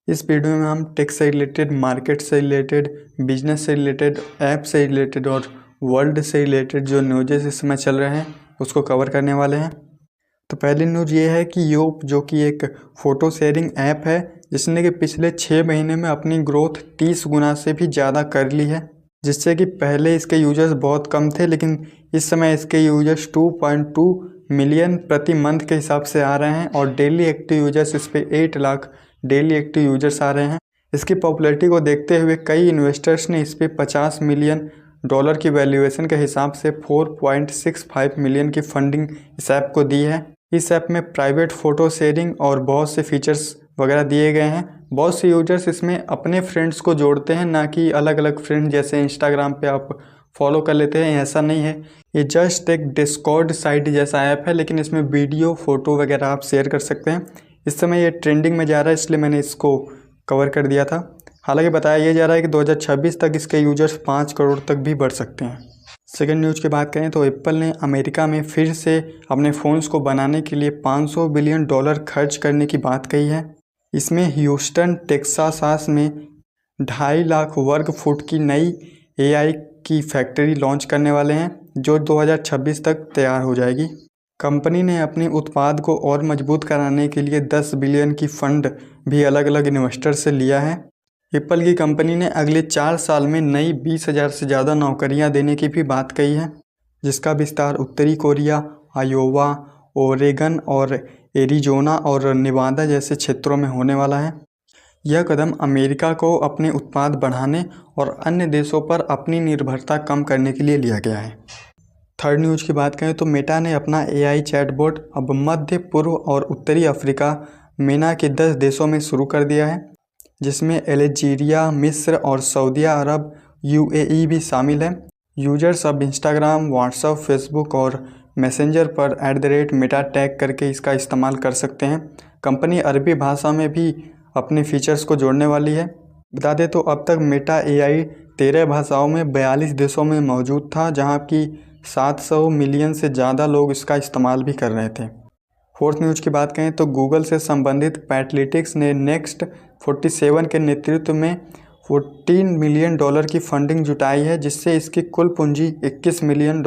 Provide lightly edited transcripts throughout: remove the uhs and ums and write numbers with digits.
इस वीडियो में हम टेक से रिलेटेड, मार्केट से रिलेटेड, बिजनेस से रिलेटेड, ऐप से रिलेटेड और वर्ल्ड से रिलेटेड जो न्यूज़ेस इस समय चल रहे हैं उसको कवर करने वाले हैं। तो पहली न्यूज़ ये है कि यूप जो कि एक फ़ोटो शेयरिंग ऐप है जिसने कि पिछले 6 महीने में अपनी ग्रोथ 30 गुना से भी ज़्यादा कर ली है, जिससे कि पहले इसके यूजर्स बहुत कम थे लेकिन इस समय इसके यूजर्स 2.2 मिलियन प्रति मंथ के हिसाब से आ रहे हैं और डेली एक्टिव यूजर्स इस पर 8 लाख डेली एक्टिव यूजर्स आ रहे हैं। इसकी पॉपुलैरिटी को देखते हुए कई इन्वेस्टर्स ने इस पर $50 मिलियन की वैल्यूएशन के हिसाब से 4.65 मिलियन की फंडिंग इस ऐप को दी है। इस ऐप में प्राइवेट फ़ोटो शेयरिंग और बहुत से फीचर्स वगैरह दिए गए हैं। बहुत से यूजर्स इसमें अपने फ्रेंड्स को जोड़ते हैं, ना कि अलग अलग फ्रेंड जैसे इंस्टाग्राम पे आप फॉलो कर लेते हैं, ऐसा नहीं है। ये जस्ट एक डिस्कॉर्ड साइट जैसा ऐप है, लेकिन इसमें वीडियो फोटो वगैरह आप शेयर कर सकते हैं। इस समय ये ट्रेंडिंग में जा रहा है, इसलिए मैंने इसको कवर कर दिया था। हालांकि बताया ये जा रहा है कि 2026 तक इसके यूजर्स 5 करोड़ तक भी बढ़ सकते हैं। सेकेंड न्यूज़ की बात करें तो एप्पल ने अमेरिका में फिर से अपने फ़ोन्स को बनाने के लिए $500 बिलियन खर्च करने की बात कही है। इसमें ह्यूस्टन टेक्सास में 2.5 लाख वर्ग फुट की नई AI की फैक्ट्री लॉन्च करने वाले हैं जो 2026 तक तैयार हो जाएगी। कंपनी ने अपने उत्पाद को और मजबूत कराने के लिए 10 बिलियन की फंड भी अलग अलग इन्वेस्टर से लिया है। एप्पल की कंपनी ने अगले 4 साल में नई 20,000 से ज़्यादा नौकरियां देने की भी बात कही है, जिसका विस्तार उत्तरी कोरिया, आयोवा, ओरेगन और एरिजोना और नेवादा जैसे क्षेत्रों में होने वाला है। यह कदम अमेरिका को अपने उत्पाद बढ़ाने और अन्य देशों पर अपनी निर्भरता कम करने के लिए लिया गया है। थर्ड न्यूज़ की बात करें तो मेटा ने अपना AI चैटबॉट अब मध्य पूर्व और उत्तरी अफ्रीका MENA के 10 देशों में शुरू कर दिया है, जिसमें अल्जीरिया, मिस्र और सऊदी अरब UAE भी शामिल है। यूजर्स अब इंस्टाग्राम, व्हाट्सएप, फेसबुक और मैसेंजर पर @meta टैग करके इसका इस्तेमाल कर सकते हैं। कंपनी अरबी भाषा में भी अपने फीचर्स को जोड़ने वाली है। बता दें तो अब तक मेटा AI 13 भाषाओं में 42 देशों में मौजूद था, जहां की 700 मिलियन से ज़्यादा लोग इसका इस्तेमाल भी कर रहे थे। फोर्थ न्यूज़ की बात करें तो गूगल से संबंधित पैटलिटिक्स ने नेक्स्ट 47 के नेतृत्व में $14 मिलियन की फंडिंग जुटाई है, जिससे इसकी कुल पूंजी $21 मिलियन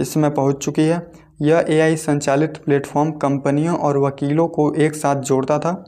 इस समय पहुंच चुकी है। यह AI संचालित प्लेटफॉर्म कंपनियों और वकीलों को एक साथ जोड़ता था,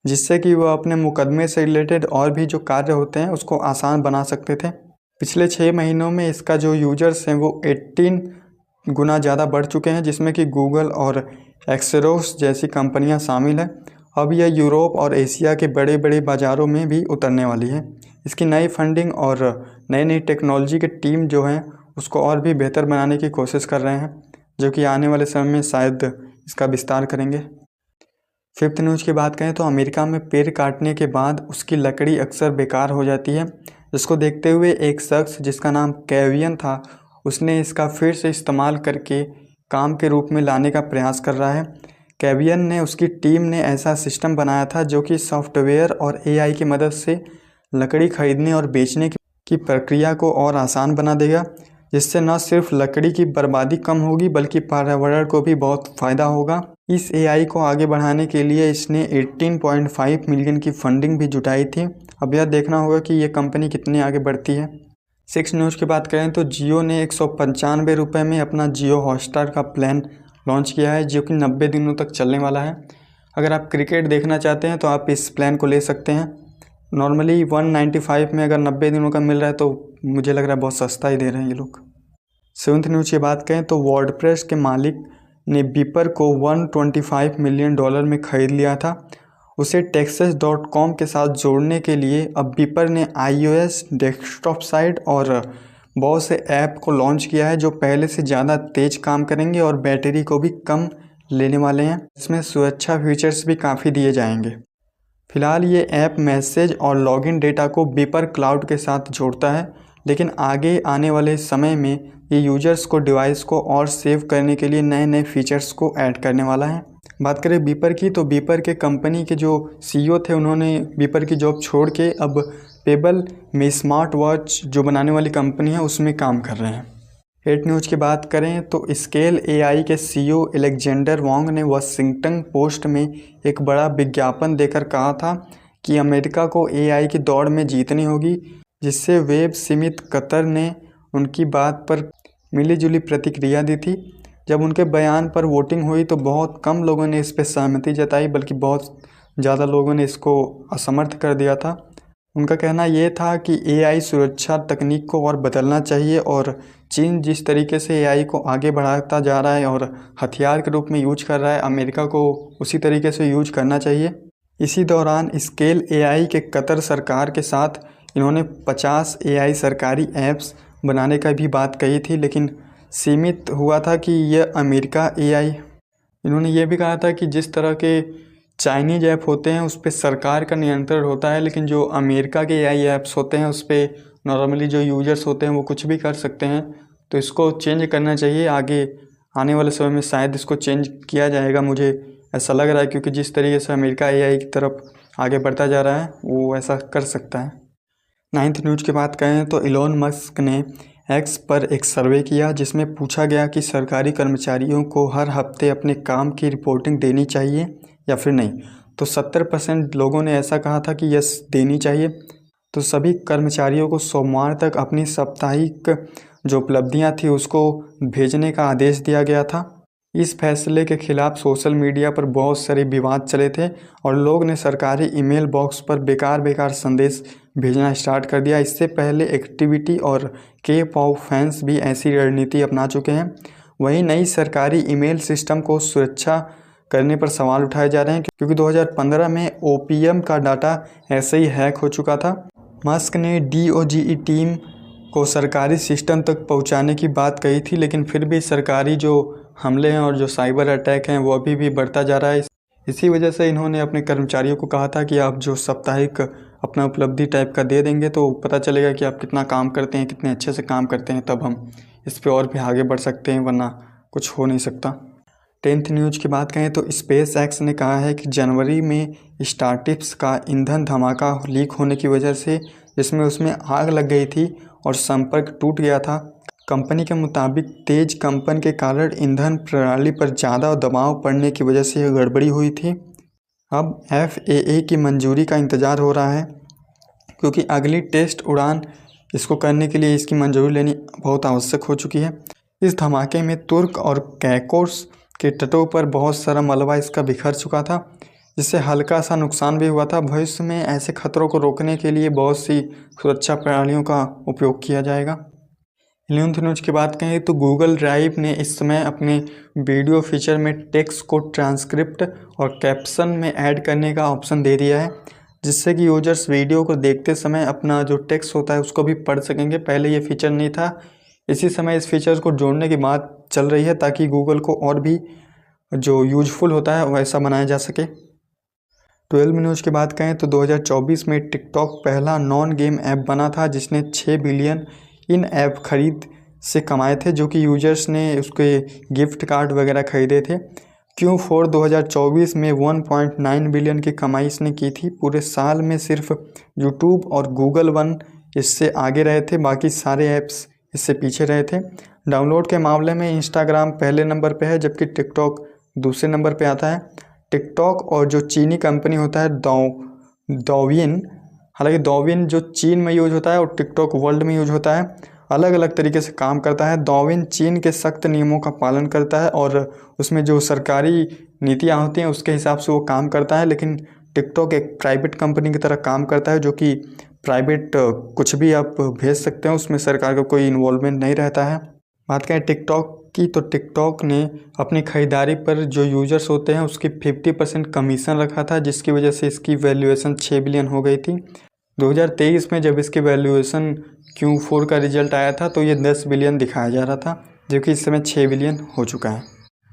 जिससे कि वह अपने मुकदमे से रिलेटेड और भी जो कार्य होते हैं उसको आसान बना सकते थे। पिछले 6 महीनों में इसका जो यूजर्स हैं वो 18 गुना ज़्यादा बढ़ चुके हैं, जिसमें कि गूगल और एक्सरोस जैसी कंपनियां शामिल हैं। अब यह यूरोप और एशिया के बड़े बड़े बाज़ारों में भी उतरने वाली है। इसकी नई फंडिंग और नई नई टेक्नोलॉजी की टीम जो है उसको और भी बेहतर बनाने की कोशिश कर रहे हैं, जो कि आने वाले समय में शायद इसका विस्तार करेंगे। फिफ्थ न्यूज़ की बात करें तो अमेरिका में पेड़ काटने के बाद उसकी लकड़ी अक्सर बेकार हो जाती है, जिसको देखते हुए एक शख्स जिसका नाम कैवियन था उसने इसका फिर से इस्तेमाल करके काम के रूप में लाने का प्रयास कर रहा है। कैवियन ने उसकी टीम ने ऐसा सिस्टम बनाया था जो कि सॉफ्टवेयर और AI की मदद से लकड़ी खरीदने और बेचने की प्रक्रिया को और आसान बना देगा, जिससे न सिर्फ लकड़ी की बर्बादी कम होगी बल्कि पर्यावरण को भी बहुत फ़ायदा होगा। इस AI को आगे बढ़ाने के लिए इसने 18.5 मिलियन की फंडिंग भी जुटाई थी। अब यह देखना होगा कि ये कंपनी कितनी आगे बढ़ती है। 6 न्यूज़ की बात करें तो जियो ने 195 रुपये में अपना जियो हॉटस्टार का प्लान लॉन्च किया है, जो कि 90 दिनों तक चलने वाला है। अगर आप क्रिकेट देखना चाहते हैं तो आप इस प्लान को ले सकते हैं। नॉर्मली 195 में अगर 90 दिनों का मिल रहा है तो मुझे लग रहा है बहुत सस्ता ही दे रहे हैं ये लोग। 7th न्यूज़ की बात करें तो वर्डप्रेस के मालिक ने बीपर को $125 मिलियन में खरीद लिया था। उसे texas.com के साथ जोड़ने के लिए अब बीपर ने iOS डेस्कटॉप साइट और बहुत से ऐप को लॉन्च किया है, जो पहले से ज़्यादा तेज़ काम करेंगे और बैटरी को भी कम लेने वाले हैं। इसमें सुरक्षा फीचर्स भी काफ़ी दिए जाएंगे। फिलहाल ये ऐप मैसेज और लॉगिन डेटा को बीपर क्लाउड के साथ जोड़ता है, लेकिन आगे आने वाले समय में ये यूजर्स को डिवाइस को और सेव करने के लिए नए नए फीचर्स को ऐड करने वाला है। बात करें बीपर की तो बीपर के कंपनी के जो CEO थे उन्होंने बीपर की जॉब छोड़ के अब पेबल में स्मार्ट वॉच जो बनाने वाली कंपनी है उसमें काम कर रहे हैं। 8 न्यूज़ की बात करें तो स्केल AI के CEO एलेक्जेंडर वांग ने वाशिंगटन पोस्ट में एक बड़ा विज्ञापन देकर कहा था कि अमेरिका को एआई की दौड़ में जीतनी होगी, जिससे वेब सीमित कतर ने उनकी बात पर मिलीजुली प्रतिक्रिया दी थी। जब उनके बयान पर वोटिंग हुई तो बहुत कम लोगों ने इस पर सहमति जताई, बल्कि बहुत ज़्यादा लोगों ने इसको असमर्थ कर दिया था। उनका कहना ये था कि एआई सुरक्षा तकनीक को और बदलना चाहिए और चीन जिस तरीके से एआई को आगे बढ़ाता जा रहा है और हथियार के रूप में यूज कर रहा है, अमेरिका को उसी तरीके से यूज करना चाहिए। इसी दौरान स्केल एआई के कतर सरकार के साथ इन्होंने 50 एआई सरकारी ऐप्स बनाने का भी बात कही थी, लेकिन सीमित हुआ था कि यह अमेरिका एआई। इन्होंने ये भी कहा था कि जिस तरह के चाइनीज ऐप होते हैं उस पर सरकार का नियंत्रण होता है, लेकिन जो अमेरिका के एआई ऐप्स होते हैं उस पर नॉर्मली जो यूजर्स होते हैं वो कुछ भी कर सकते हैं। तो इसको चेंज करना चाहिए। आगे आने वाले समय में शायद इसको चेंज किया जाएगा, मुझे ऐसा लग रहा है, क्योंकि जिस तरीके से अमेरिका एआई की तरफ आगे बढ़ता जा रहा है वो ऐसा कर सकता है। 9th न्यूज़ की बात करें तो इलॉन मस्क ने एक्स पर एक सर्वे किया जिसमें पूछा गया कि सरकारी कर्मचारियों को हर हफ्ते अपने काम की रिपोर्टिंग देनी चाहिए या फिर नहीं। तो 70% लोगों ने ऐसा कहा था कि यस, देनी चाहिए। तो सभी कर्मचारियों को सोमवार तक अपनी साप्ताहिक जो उपलब्धियां थी उसको भेजने का आदेश दिया गया था। इस फैसले के खिलाफ सोशल मीडिया पर बहुत सारे विवाद चले थे और लोग ने सरकारी ईमेल बॉक्स पर बेकार संदेश भेजना स्टार्ट कर दिया। इससे पहले एक्टिविटी और के-पॉप फैंस भी ऐसी रणनीति अपना चुके हैं। वहीं नई सरकारी ईमेल सिस्टम को सुरक्षा करने पर सवाल उठाए जा रहे हैं, क्योंकि 2015 में ओपीएम का डाटा ऐसे ही हैक हो चुका था। मस्क ने डीओजी टीम को सरकारी सिस्टम तक पहुंचाने की बात कही थी, लेकिन फिर भी सरकारी जो हमले हैं और जो साइबर अटैक हैं वो अभी भी बढ़ता जा रहा है। इसी वजह से इन्होंने अपने कर्मचारियों को कहा था कि आप जो साप्ताहिक अपना उपलब्धि टाइप का दे देंगे तो पता चलेगा कि आप कितना काम करते हैं, कितने अच्छे से काम करते हैं, तब हम इस पर और भी आगे बढ़ सकते हैं, वरना कुछ हो नहीं सकता। 10th न्यूज़ की बात करें तो स्पेस एक्स ने कहा है कि जनवरी में स्टारशिप्स का ईंधन धमाका लीक होने की वजह से, जिसमें उसमें आग लग गई थी और संपर्क टूट गया था। कंपनी के मुताबिक तेज कंपन के कारण ईंधन प्रणाली पर ज़्यादा दबाव पड़ने की वजह से यह गड़बड़ी हुई थी। अब FAA की मंजूरी का इंतज़ार हो रहा है, क्योंकि अगली टेस्ट उड़ान इसको करने के लिए इसकी मंजूरी लेनी बहुत आवश्यक हो चुकी है। इस धमाके में तुर्क और कैकोस के तटों पर बहुत सारा मलबा इसका बिखर चुका था, जिससे हल्का सा नुकसान भी हुआ था। भविष्य में ऐसे खतरों को रोकने के लिए बहुत सी सुरक्षा प्रणालियों का उपयोग किया जाएगा। 11th न्यूज़ की बात करें तो गूगल ड्राइव ने इस समय अपने वीडियो फीचर में टेक्स्ट को ट्रांसक्रिप्ट और कैप्शन में ऐड करने का ऑप्शन दे दिया है, जिससे कि यूजर्स वीडियो को देखते समय अपना जो टेक्स्ट होता है उसको भी पढ़ सकेंगे। पहले ये फीचर नहीं था। इसी समय इस फीचर को जोड़ने की बात चल रही है ताकि गूगल को और भी जो यूजफुल होता है वैसा बनाया जा सके। 12 न्यूज़ की बात करें तो 2024 में टिकटॉक पहला नॉन गेम ऐप बना था जिसने 6 बिलियन इन ऐप खरीद से कमाए थे, जो कि यूजर्स ने उसके गिफ्ट कार्ड वगैरह खरीदे थे। Q4 2024 में 1.9 बिलियन की कमाई इसने की थी। पूरे साल में सिर्फ यूट्यूब और गूगल वन इससे आगे रहे थे, बाकी सारे ऐप्स इससे पीछे रहे थे। डाउनलोड के मामले में इंस्टाग्राम पहले नंबर पे है, जबकि टिकटॉक दूसरे नंबर पे आता है। टिकटॉक और जो चीनी कंपनी होता है डोविन, हालांकि डोविन जो चीन में यूज होता है और टिकटॉक वर्ल्ड में यूज होता है, अलग अलग तरीके से काम करता है। डोविन चीन के सख्त नियमों का पालन करता है और उसमें जो सरकारी नीतियाँ होती हैं उसके हिसाब से वो काम करता है, लेकिन टिकटॉक एक प्राइवेट कंपनी की तरह काम करता है, जो कि प्राइवेट कुछ भी आप भेज सकते हैं, उसमें सरकार का कोई इन्वॉल्वमेंट नहीं रहता है। बात करें टिकटॉक की तो टिकटॉक ने अपनी ख़रीदारी पर जो यूजर्स होते हैं उसकी 50% कमीशन रखा था, जिसकी वजह से इसकी वैल्यूएशन 6 बिलियन हो गई थी। 2023 में जब इसकी वैल्यूएशन Q4 का रिजल्ट आया था तो ये 10 बिलियन दिखाया जा रहा था, जो कि इस समय 6 बिलियन हो चुका है।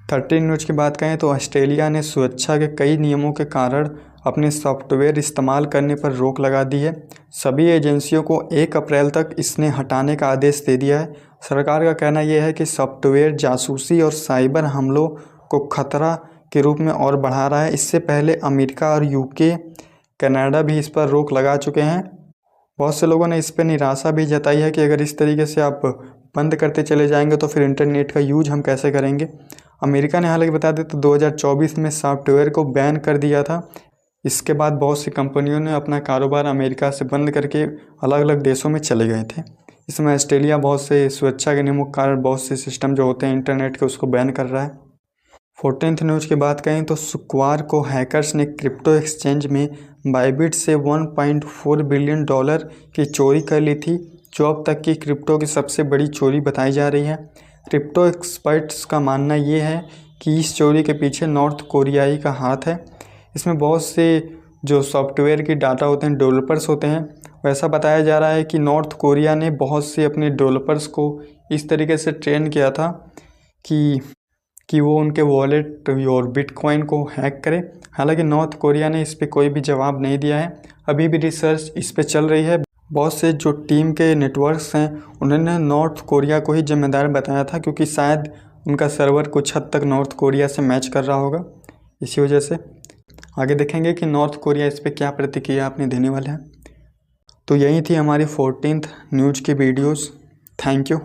13 न्यूज़ की बात करें तो ऑस्ट्रेलिया ने सुरक्षा के कई नियमों के कारण अपने सॉफ्टवेयर इस्तेमाल करने पर रोक लगा दी है। सभी एजेंसियों को 1 अप्रैल तक इसने हटाने का आदेश दे दिया है। सरकार का कहना यह है कि सॉफ्टवेयर जासूसी और साइबर हमलों को खतरा के रूप में और बढ़ा रहा है। इससे पहले अमेरिका और UK, कनाडा भी इस पर रोक लगा चुके हैं। बहुत से लोगों ने इस पर निराशा भी जताई है कि अगर इस तरीके से आप बंद करते चले जाएंगे तो फिर इंटरनेट का यूज हम कैसे करेंगे। अमेरिका ने हालांकि बता दें तो 2024 में सॉफ्टवेयर को बैन कर दिया था। इसके बाद बहुत सी कंपनियों ने अपना कारोबार अमेरिका से बंद करके अलग अलग देशों में चले गए थे। इसमें ऑस्ट्रेलिया बहुत से सुरक्षा के नियमों के कारण बहुत से सिस्टम जो होते हैं इंटरनेट के उसको बैन कर रहा है। 14th न्यूज़ की बात करें तो शुक्रवार को हैकर्स ने क्रिप्टो एक्सचेंज में बाइबिट से $1.4 बिलियन की चोरी कर ली थी, जो अब तक की क्रिप्टो की सबसे बड़ी चोरी बताई जा रही है। क्रिप्टो एक्सपर्ट्स का मानना ये है कि इस चोरी के पीछे नॉर्थ कोरियाई का हाथ है। इसमें बहुत से जो सॉफ्टवेयर की डाटा होते हैं, डेवलपर्स होते हैं, वैसा बताया जा रहा है कि नॉर्थ कोरिया ने बहुत से अपने डेवलपर्स को इस तरीके से ट्रेन किया था कि वो उनके वॉलेट और बिटकॉइन को हैक करे। हालांकि नॉर्थ कोरिया ने इस पर कोई भी जवाब नहीं दिया है। अभी भी रिसर्च इस पर चल रही है। बहुत से जो टीम के नेटवर्क्स हैं उन्होंने नॉर्थ कोरिया को ही जिम्मेदार बताया था, क्योंकि शायद उनका सर्वर कुछ हद तक नॉर्थ कोरिया से मैच कर रहा होगा। इसी वजह से आगे देखेंगे कि नॉर्थ कोरिया इस पर क्या प्रतिक्रिया अपनी देने वाले हैं। तो यही थी हमारी 14th न्यूज़ की वीडियोस। Thank you.